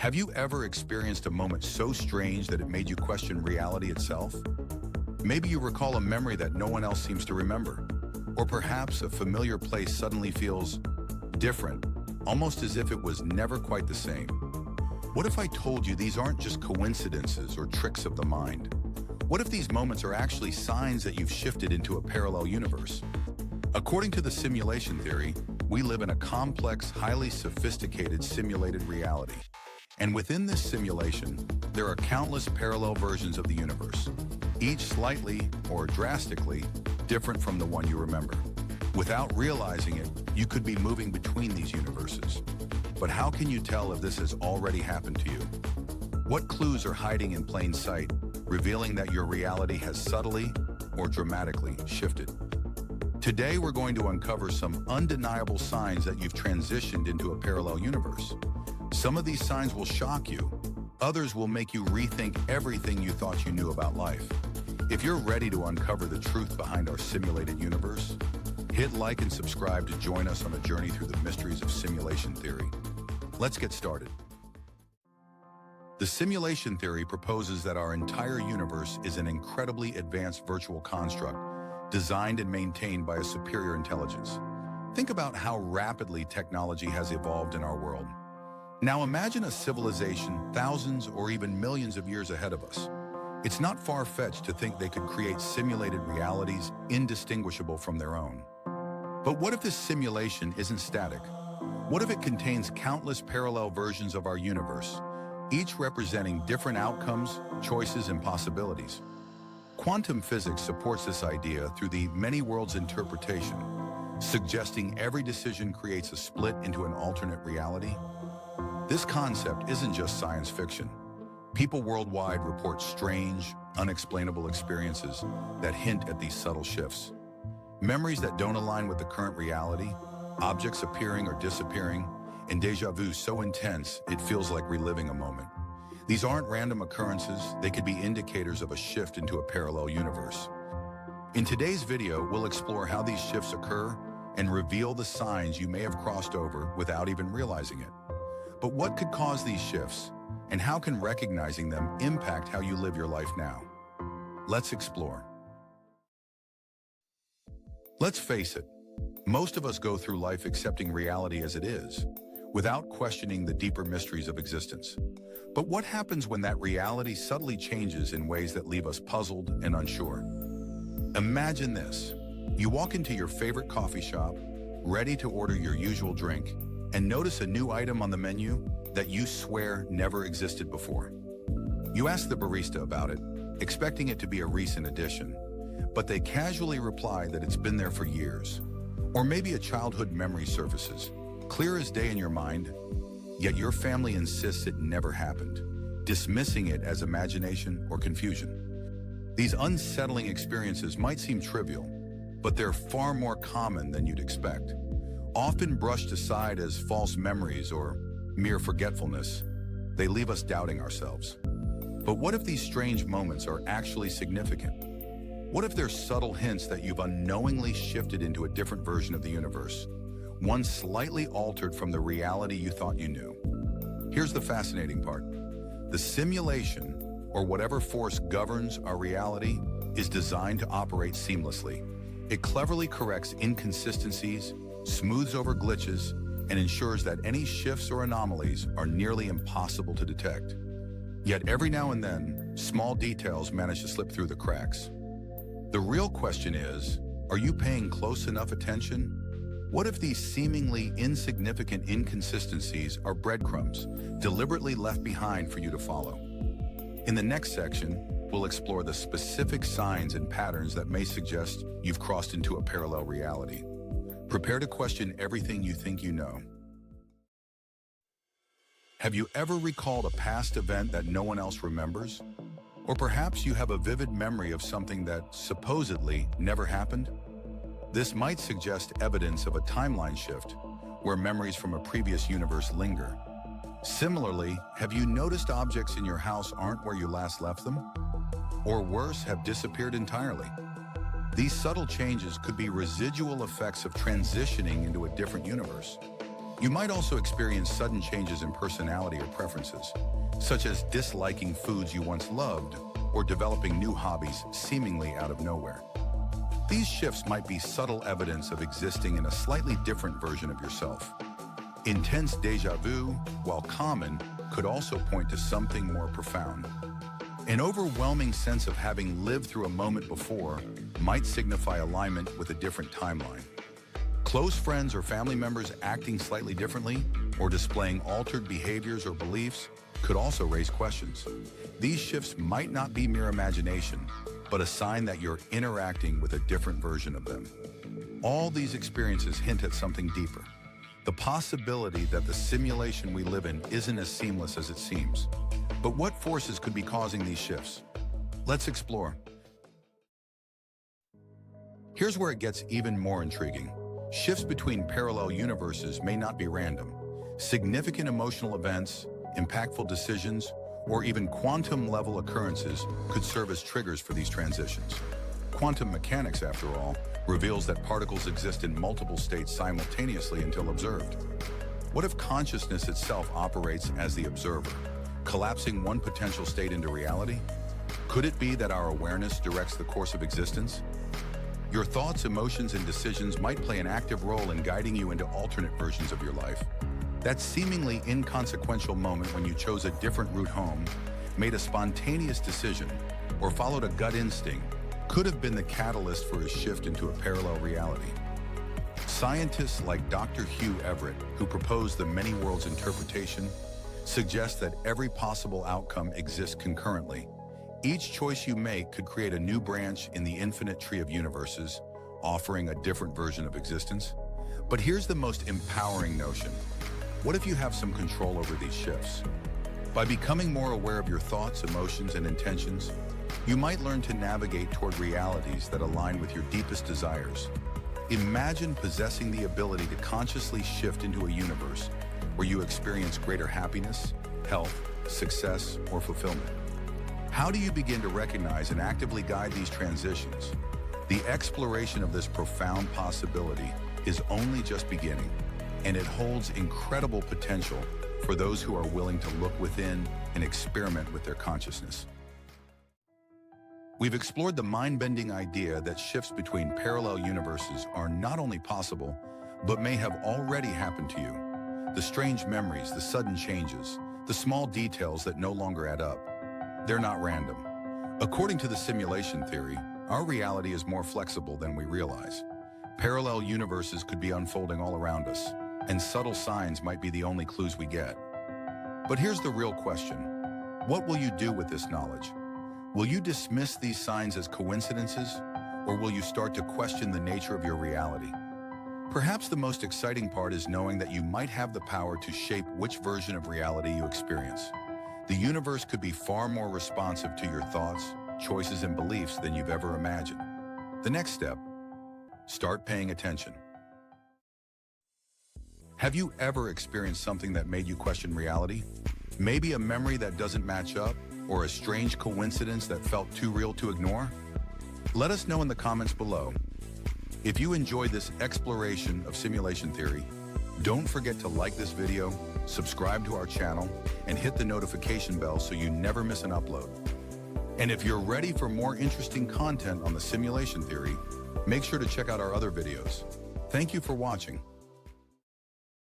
Have you ever experienced a moment so strange that it made you question reality itself? Maybe you recall a memory that no one else seems to remember. Or perhaps a familiar place suddenly feels different, almost as if it was never quite the same. What if I told you these aren't just coincidences or tricks of the mind? What if these moments are actually signs that you've shifted into a parallel universe? According to the simulation theory, we live in a complex, highly sophisticated simulated reality. And within this simulation, there are countless parallel versions of the universe, each slightly or drastically different from the one you remember. Without realizing it, you could be moving between these universes. But how can you tell if this has already happened to you? What clues are hiding in plain sight, revealing that your reality has subtly or dramatically shifted? Today, we're going to uncover some undeniable signs that you've transitioned into a parallel universe. Some of these signs will shock you. Others will make you rethink everything you thought you knew about life. If you're ready to uncover the truth behind our simulated universe, hit like and subscribe to join us on a journey through the mysteries of simulation theory. Let's get started. The simulation theory proposes that our entire universe is an incredibly advanced virtual construct designed and maintained by a superior intelligence. Think about how rapidly technology has evolved in our world. Now imagine a civilization thousands or even millions of years ahead of us. It's not far-fetched to think they could create simulated realities indistinguishable from their own. But what if this simulation isn't static? What if it contains countless parallel versions of our universe, each representing different outcomes, choices, and possibilities? Quantum physics supports this idea through the many worlds interpretation, suggesting every decision creates a split into an alternate reality. This concept isn't just science fiction. People worldwide report strange, unexplainable experiences that hint at these subtle shifts. Memories that don't align with the current reality, objects appearing or disappearing, and déjà vu so intense it feels like reliving a moment. These aren't random occurrences, they could be indicators of a shift into a parallel universe. In today's video, we'll explore how these shifts occur and reveal the signs you may have crossed over without even realizing it. But what could cause these shifts, and how can recognizing them impact how you live your life now? Let's explore. Let's face it, most of us go through life accepting reality as it is, without questioning the deeper mysteries of existence. But what happens when that reality subtly changes in ways that leave us puzzled and unsure? Imagine this. You walk into your favorite coffee shop, ready to order your usual drink, and notice a new item on the menu that you swear never existed before. You ask the barista about it, expecting it to be a recent addition, but they casually reply that it's been there for years. Or maybe a childhood memory surfaces, clear as day in your mind, yet your family insists it never happened, dismissing it as imagination or confusion. These unsettling experiences might seem trivial, but they're far more common than you'd expect. Often brushed aside as false memories or mere forgetfulness, they leave us doubting ourselves. But what if these strange moments are actually significant? What if they're subtle hints that you've unknowingly shifted into a different version of the universe, one slightly altered from the reality you thought you knew? Here's the fascinating part. The simulation, or whatever force governs our reality, is designed to operate seamlessly. It cleverly corrects inconsistencies, smooths over glitches, and ensures that any shifts or anomalies are nearly impossible to detect. Yet every now and then, small details manage to slip through the cracks. The real question is, are you paying close enough attention? What if these seemingly insignificant inconsistencies are breadcrumbs, deliberately left behind for you to follow? In the next section, we'll explore the specific signs and patterns that may suggest you've crossed into a parallel reality. Prepare to question everything you think you know. Have you ever recalled a past event that no one else remembers? Or perhaps you have a vivid memory of something that supposedly never happened? This might suggest evidence of a timeline shift, where memories from a previous universe linger. Similarly, have you noticed objects in your house aren't where you last left them? Or worse, have disappeared entirely? These subtle changes could be residual effects of transitioning into a different universe. You might also experience sudden changes in personality or preferences, such as disliking foods you once loved or developing new hobbies seemingly out of nowhere. These shifts might be subtle evidence of existing in a slightly different version of yourself. Intense déjà vu, while common, could also point to something more profound. An overwhelming sense of having lived through a moment before might signify alignment with a different timeline. Close friends or family members acting slightly differently or displaying altered behaviors or beliefs could also raise questions. These shifts might not be mere imagination, but a sign that you're interacting with a different version of them. All these experiences hint at something deeper. The possibility that the simulation we live in isn't as seamless as it seems. But what forces could be causing these shifts? Let's explore. Here's where it gets even more intriguing. Shifts between parallel universes may not be random. Significant emotional events, impactful decisions, or even quantum-level occurrences could serve as triggers for these transitions. Quantum mechanics, after all, reveals that particles exist in multiple states simultaneously until observed. What if consciousness itself operates as the observer, collapsing one potential state into reality? Could it be that our awareness directs the course of existence? Your thoughts, emotions, and decisions might play an active role in guiding you into alternate versions of your life. That seemingly inconsequential moment when you chose a different route home, made a spontaneous decision, or followed a gut instinct could have been the catalyst for a shift into a parallel reality. Scientists like Dr. Hugh Everett, who proposed the many worlds interpretation, suggest that every possible outcome exists concurrently. Each choice you make could create a new branch in the infinite tree of universes, offering a different version of existence. But here's the most empowering notion. What if you have some control over these shifts? By becoming more aware of your thoughts, emotions, and intentions, you might learn to navigate toward realities that align with your deepest desires. Imagine possessing the ability to consciously shift into a universe where you experience greater happiness, health, success, or fulfillment. How do you begin to recognize and actively guide these transitions? The exploration of this profound possibility is only just beginning, and it holds incredible potential for those who are willing to look within and experiment with their consciousness. We've explored the mind-bending idea that shifts between parallel universes are not only possible, but may have already happened to you. The strange memories, the sudden changes, the small details that no longer add up. They're not random. According to the simulation theory, our reality is more flexible than we realize. Parallel universes could be unfolding all around us, and subtle signs might be the only clues we get. But here's the real question. What will you do with this knowledge? Will you dismiss these signs as coincidences, or will you start to question the nature of your reality? Perhaps the most exciting part is knowing that you might have the power to shape which version of reality you experience. The universe could be far more responsive to your thoughts, choices, and beliefs than you've ever imagined. The next step, start paying attention. Have you ever experienced something that made you question reality? Maybe a memory that doesn't match up, or a strange coincidence that felt too real to ignore? Let us know in the comments below. If you enjoyed this exploration of simulation theory, don't forget to like this video, subscribe to our channel, and hit the notification bell so you never miss an upload. And if you're ready for more interesting content on the simulation theory, make sure to check out our other videos. Thank you for watching.